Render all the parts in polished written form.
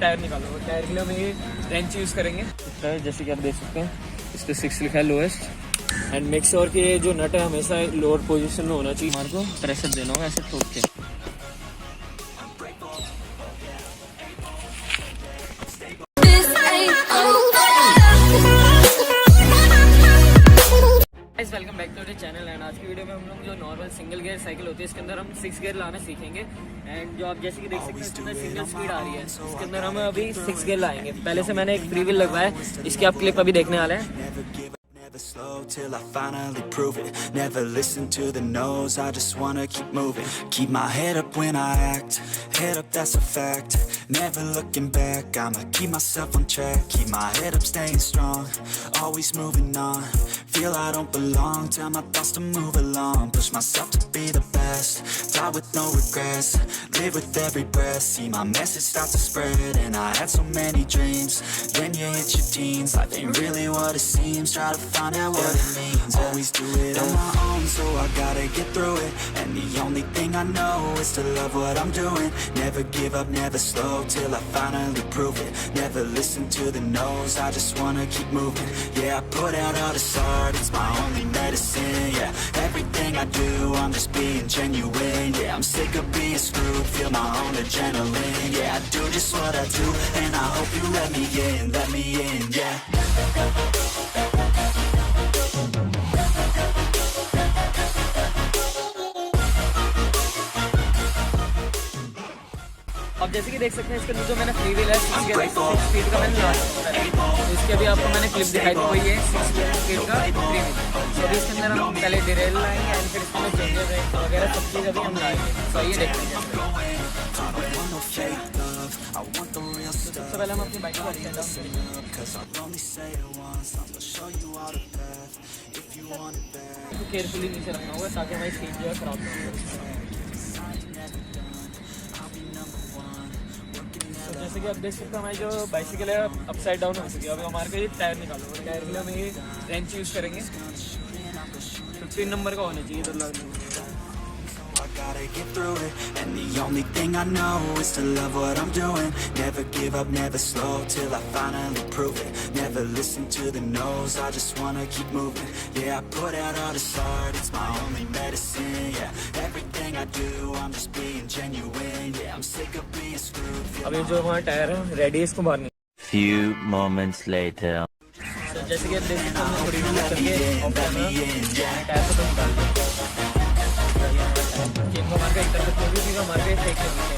Tyre निकालो। Tyre के लिए हम ये रेंच यूज़ करेंगे। टायर जैसे कि आप देख सकते हैं इस पर 6 लिखा है लोएस्ट। एंड मेक श्योर कि ये जो नट है हमेशा लोअर पोजीशन में होना चाहिए। हमारे को प्रेशर देना होगा ऐसे ठोक के। Welcome back to the channel. And आज की वीडियो में हम लोग जो नॉर्मल सिंगल गियर साइकिल होती है इसके अंदर हम 6 गियर लाना सीखेंगे। एंड जो आप जैसे कि देख सकते हैं इसके अंदर सिंगल स्पीड आ रही है, इसके अंदर हम अभी 6 गियर लाएंगे। पहले से मैंने एक फ्री व्हील लगवाया है, इसकी आप क्लिप अभी देखने वाले हैं। Never slow till I finally prove it. Never listen to the no's, I just wanna keep moving. Keep my head up when I act, head up that's a fact. Never looking back, I'ma keep myself on track. Keep my head up staying strong, always moving on. Feel I don't belong, tell my thoughts to move along. Push myself to be the best, die with no regrets. Live with every breath, see my message start to spread. And I had so many dreams, then you hit your teens. Life ain't really what it seems, try to find out what it means. Always do it on my own, so I gotta get through it. And the only thing I know is to love what I'm doing. Never give up, never slow till I finally prove it. Never listen to the no's, I just wanna keep moving. Yeah, I put out all this art, it's my only medicine. Yeah, everything I do, I'm just being genuine. Yeah, I'm sick of being screwed, feel my own adrenaline. Yeah, I do just what I do, and I hope you let me in, yeah. आप जैसे कि देख सकते हैं इसके अंदर जो मैंने फ्री व्हील है 6 स्पीड का मैंने लाया। तो इसके अभी आपको मैंने क्लिप दिखाई थी, वही है 6 स्पीड का फ्री व्हील। तो अभी इसके अंदर हम पहले डिरेल लाएंगे एंड फिर इसमें चेंजेस वगैरह सब चीज़ अभी हम लाएंगे। तो ये देखते हैं। सबसे पहले हम अपनी बाइक को अपसाइड डाउन करेंगे। केयरफुली नीचे रखना होगा ताकि हमारी सीट जो है खराब ना हो। तो जैसे कि आप देख सकते हैं हमारी जो बाइसिकल है अपसाइड डाउन हो चुकी है। अभी हमारे को ये टायर निकालो। टायर के लिए हम ये रेंच यूज़ करेंगे। 15 नंबर का होना चाहिए। तो Gotta get through it, and the only thing I know is to love what I'm doing. Never give up, never slow till I finally prove it. Never listen to the no's, I just wanna keep moving. Yeah, I put out all this art, it's my only medicine. Yeah, everything I do, I'm just being genuine. Yeah, I'm sick of being screwed. अभी जो हमारा tyre है ready है, इसको मारने। Few moments later. तो जैसे कि आप देख सकते हैं हमने थोड़ी सी करके ऑफ करना टायर को निकाल दिया। इनको मार के एक तरफ को भी मार के फेंक देंगे।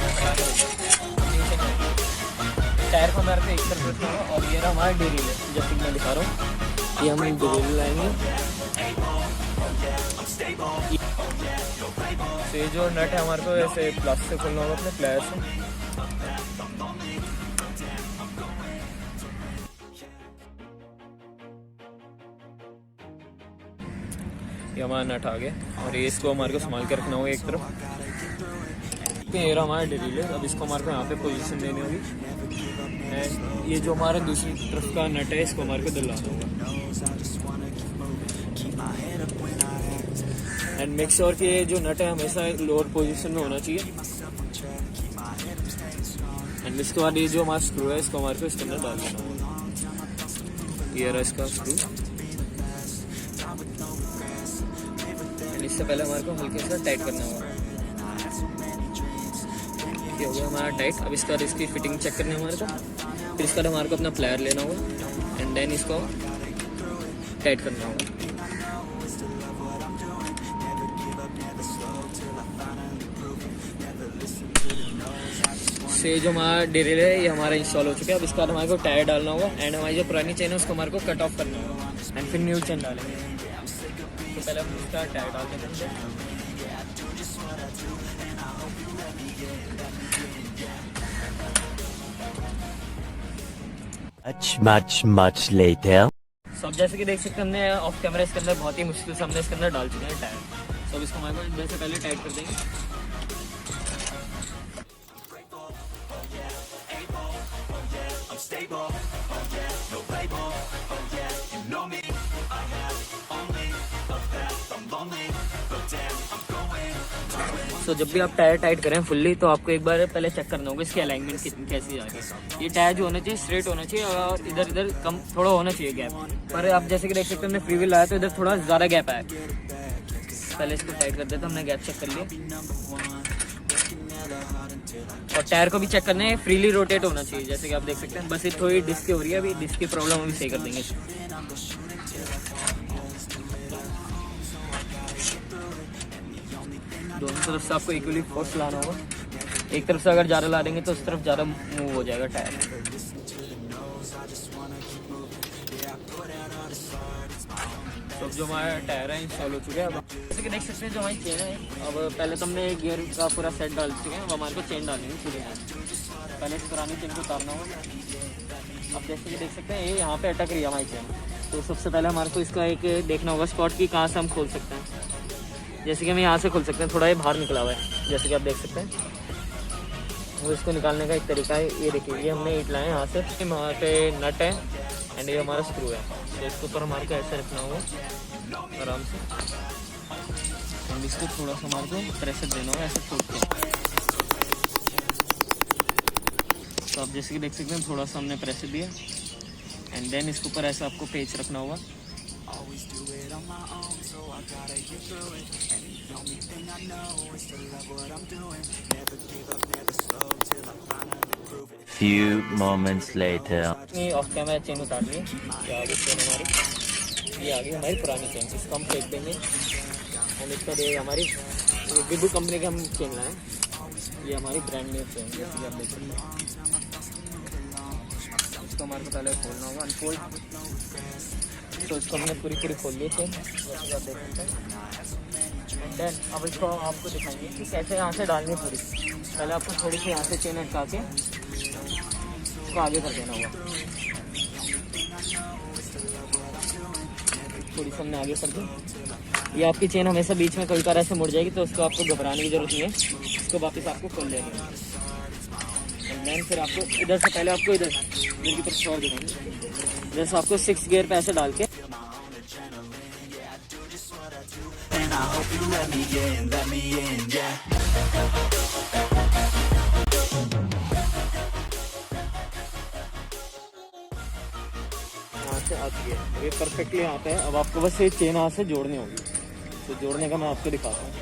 टायर को मार के एक तरफ रखना होगा। और ये रहा हमारा ड्रिल है, जैसे कि मैं दिखा रहा हूँ। ये हम ड्रिल लाएंगे। तो ये जो नट है हमारे को ऐसे प्लास्टिक से खोलना होगा अपने प्लेयर से। ये हमारा नट आ गया और ये इसको हमारे को संभाल के रखना होगा एक तरफ। ये रहा हमारा ड्रिल है। अब इसको हमारे को यहाँ पे पोजीशन देनी होगी। एंड ये जो हमारा दूसरी तरफ का नट है इसको हमारे को दिलाना होगा। एंड मेक श्योर कि ये जो नट है हमेशा लोअर पोजीशन में होना चाहिए। एंड इसके बाद ये जो हमारा स्क्रू है इसको हमारे को इसके अंदर डाल देना होगा। ये रहा इसका स्क्रू। इससे पहले हमारे को हल्के से टाइट करना होगा। ये हो गया हमारा टाइट। अब इसके बाद इसकी फिटिंग चेक करनी है हमारे को। फिर इसके बाद हमारे को अपना प्लेयर लेना होगा एंड देन इसको टाइट करना होगा। से जो हमारा ड्रिल है ये हमारा इंस्टॉल हो चुका है। अब इसके बाद हमारे को टायर डालना होगा एंड हमारी जो पुरानी चेन है उसको हमारे को कट ऑफ करना होगा एंड फिर न्यू चेन डालेंगे। तो पहले हम इसका टायर डाल देते हैं। Much later. सब जैसे कि देख सकते हैं हमने ऑफ कैमरा इसके अंदर बहुत ही मुश्किल से हमने इसके अंदर डाल चुके हैं टायर। तो इसको हमारे को जैसे पहले टाइट कर देंगे। सो जब भी आप टायर टाइट करें फुल्ली तो आपको एक बार पहले चेक करना होगा इसकी अलाइनमेंट कितनी कैसी जा रही है। ये टायर जो होना चाहिए स्ट्रेट होना चाहिए और इधर इधर कम थोड़ा होना चाहिए गैप। पर आप जैसे कि देख सकते हैं हमने फ्री व्हील लाया तो इधर थोड़ा ज़्यादा गैप आया। पहले इसको टाइट कर देते, हमने गैप चेक कर लिया। और टायर को भी चेक करना है, फ्रीली रोटेट होना चाहिए जैसे कि आप देख सकते हैं। बस ये थोड़ी डिस्क की हो रही है, अभी डिस्क की प्रॉब्लम अभी सही कर देंगे। दोनों तरफ से आपको इक्वली फोर्स लाना होगा। एक तरफ से अगर ज़्यादा ला देंगे तो उस तरफ ज़्यादा मूव हो जाएगा टायर। तो जो हमारा टायर है इंस्टॉल हो चुका है। अब जैसे कि देख सकते हैं जो हमारी चेन है, अब पहले तो हमने गियर का पूरा सेट डाल चुके हैं। अब हमारे को चेन डालनी है पूरी। पहले इस पुरानी चेन को उतारना होगा। अब जैसे कि देख सकते हैं ये यहाँ पे अटक रही है हमारी चेन, तो सबसे पहले हमारे को इसका एक देखना होगा स्पॉट की कहाँ से हम खोल सकते हैं। जैसे कि हम यहाँ से खोल सकते हैं, थोड़ा ये बाहर निकला हुआ है जैसे कि आप देख सकते हैं। वो इसको निकालने का एक तरीका है, ये देखिए ये हमने ईट लाए हैं यहाँ से। वहाँ पे नट है एंड ये हमारा स्क्रू है। तो इसके ऊपर हमारे को ऐसे रखना होगा आराम से। एंड इसको थोड़ा सा हमारे को प्रेशर देना होगा ऐसे ठोक के। तो आप जैसे कि देख सकते हैं थोड़ा सा हमने प्रेशर दिया एंड देन इसके ऊपर ऐसा आपको पेच रखना होगा। Few moments later. Of camera chain उतार लिए। ये आगे चेन हमारी, ये आगे हमारी पुरानी चेन, इसको हम फेंक देंगे। और इसका दे हमारी विभू कंपनी का हम चेन लाए, ये हमारी ब्रांड न्यू चेन जैसे कि आप देख सकते हैं। इसको हमारे को पहले खोलना होगा अनफोल्ड। तो इसको हमने पूरी खोल ली चेन जैसे कि आप देख सकते हैं। एंड देन अब इसको आपको दिखाएंगे कि कैसे यहाँ से डालनी है पूरी। पहले आपको थोड़ी सी यहाँ से चेन हटा के इसको आगे कर देना होगा। थोड़ी सी हमने आगे कर दी। ये आपकी चेन हमेशा बीच में कई बार ऐसे मुड़ जाएगी, तो उसको आपको घबराने की जरूरत नहीं है। इसको वापस आपको खोल लेना है। एंड देन फिर आपको इधर से पहले आपको इधर की तरफ और दिखाएंगे। जैसे आपको 6 गियर पे ऐसे डाल के से आती है ये परफेक्टली यहाँ पे है। अब आपको बस ये चेन यहाँ से जोड़नी होगी, तो जोड़ने का मैं आपको दिखाता हूँ।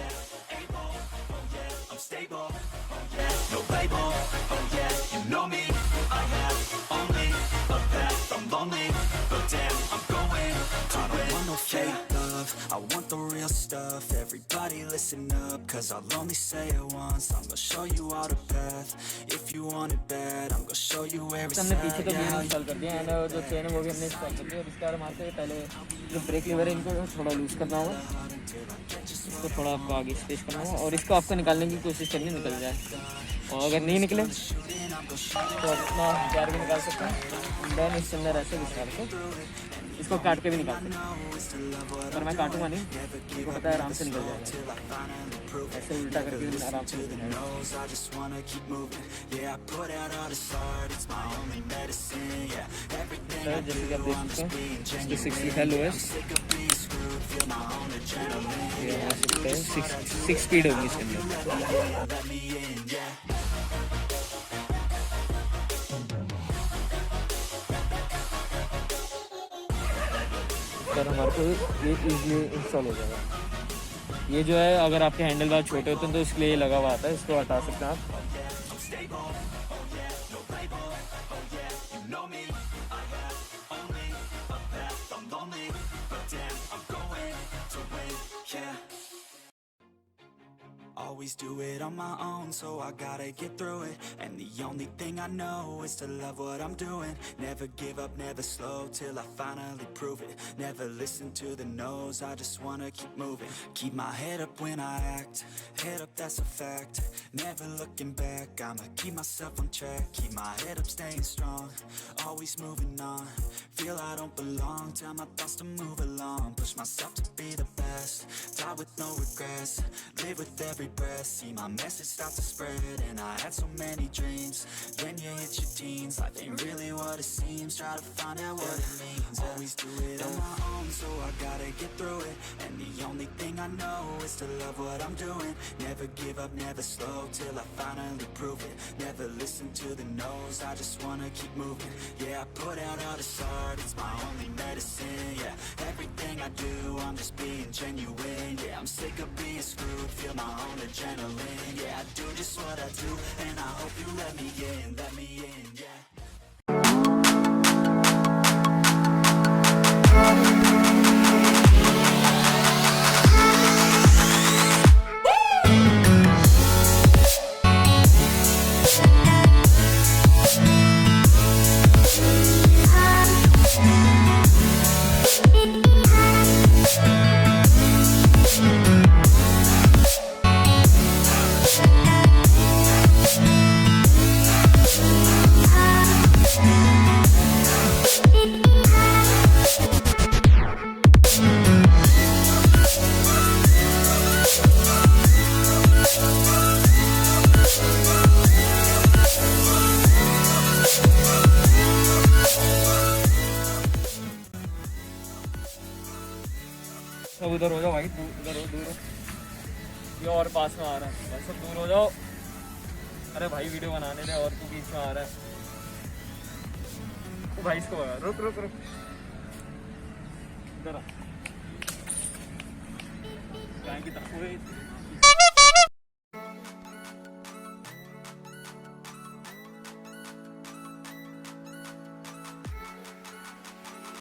I want the real stuff, everybody listen up, cause I'll only say it once, I'm gonna show you all the path, if you want it bad, I'm gonna show you every side. हमने पीछे तो gear install कर दिया and जो chain है वो भी हमने इंस्टॉल कर दिया। और इसके बाद हमारे से पहले जो ब्रेक लीवर है इनको थोड़ा लूज करना होगा, इसको थोड़ा आपको आगे स्पेस करना होगा और इसको आपको निकालने की कोशिश करनी निकल जाए। और अगर नहीं निकले तो अपना प्यार भी निकाल सकते हैं। देन इसके अंदर ऐसे निकाल के इसको काट के भी निकाल सकते हैं, पर मैं काटूंगा नहीं, आपको पता है आराम से निकल जाएगा। ऐसे उल्टा करके भी आराम से निकल जाएगा। जैसे कि आप देख सकते हैं 60 है लोएस्ट, ये हमारा 6 स्पीड होगी इसके अंदर। पर हमारे को ये इजीली इंस्टॉल हो जाएगा। ये जो है अगर आपके हैंडल बार छोटे होते हैं तो इसके लिए ये लगा हुआ आता है, इसको हटा सकते हैं आप। Always do it on my own, so I gotta get through it. And the only thing I know is to love what I'm doing. Never give up, never slow, till I finally prove it. Never listen to the no's, I just wanna keep moving. Keep my head up when I act, head up that's a fact. Never looking back, I'ma keep myself on track. Keep my head up staying strong, always moving on. Feel I don't belong, tell my thoughts to move along. Push myself to be the best, die with no regrets. Live with every breath, see my message start to spread. And I had so many dreams, then you hit your teens. Life ain't really what what it seems, try to find out what it means. Always do it on my own, so I gotta get through it. And the only thing I know is to love what I'm doing. Never give up, never slow, till I finally prove it. Never listen to the no's, I just wanna keep moving. Yeah, I put out all this art, it's my only medicine. Yeah, everything I do, I'm just being genuine. Yeah, I'm sick of being screwed, feel my own adrenaline. Yeah, I do just what I do, and I hope you let me in, yeah. सब उधर हो जाओ भाई, उधर हो, दूर हो, ये और पास में आ रहा है भाई, सब दूर हो जाओ। अरे भाई वीडियो बनाने दे, और तू बीच में आ रहा है। ओ भाई इसको रुक रुक रुक, इधर आ, की तरफ